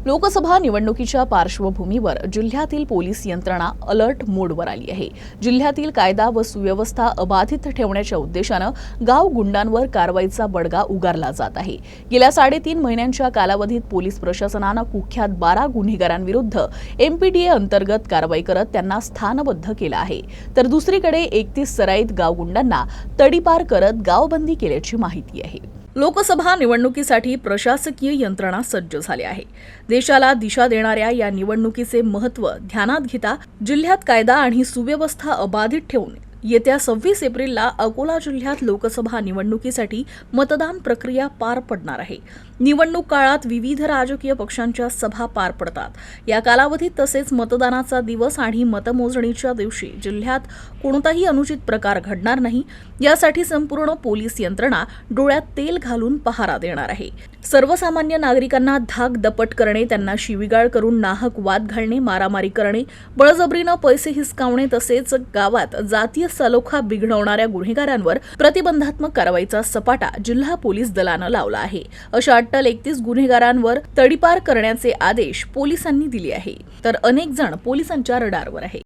लोकसभा निवडणुकीच्या पार्श्वभूमीवर जिल्ह्यातील पोलीस यंत्रणा अलर्ट मोडवर आली आहे। जिल्ह्यातील कायदा व सुव्यवस्था अबाधित ठेवण्याच्या उद्देशाने गाव गुंडांवर कारवाईचा बडगा उगारला जात आहे। गेल्या 3.5 महिन्यांच्या कालावधीत पोलीस प्रशासनाने कुख्यात 12 गुन्हेगारांविरुद्ध एमपीडीए अंतर्गत कारवाई करत त्यांना स्थानबद्ध केलं आहे। तर दुसरीकडे 31 सराईत गाव गुंडांना तडीपार करत गावबंदी केल्याची माहिती आहे। लोकसभा निवडणुकीसाठी प्रशासकीय यंत्रणा सज्ज झाली आहे। देशाला दिशा देणाऱ्या या निवडणुकीचे महत्त्व ध्यानात घेता जिल्ह्यात कायदा आणि सुव्यवस्था अबाधित ठेवून येत्या 26 एप्रिलला अकोला जिल्ह्यात लोकसभा निवडणुकीसाठी मतदान प्रक्रिया पार पडणार आहे। निवडणूक काळात विविध राजकीय पक्षांच्या सभा पार पडतात। या कालावधीत तसेच मतदानाचा दिवस आणि मतमोजणीच्या दिवशी जिल्ह्यात कोणताही अनुचित प्रकार घडणार नाही यासाठी संपूर्ण पोलीस यंत्रणा डोळ्यात तेल घालून पहारा देणार आहे। सर्वसामान्य नागरिकांना धाक दपट करणे, त्यांना शिवीगाळ करून नाहक वाद घालणे, मारामारी करणे, बळजबरीने पैसे हिसकावणे तसेच गावात जातीय सलोखा बिघडवणाऱ्या गुन्हेगारांवर प्रतिबंधात्मक कारवाईचा सपाटा जिल्हा पोलीस दलानं लावला आहे। अशा अट्टल 31 गुन्हेगारांवर तडीपार करण्याचे आदेश पोलिसांनी दिले आहे। तर अनेक जण पोलिसांच्या रडारवर आहे।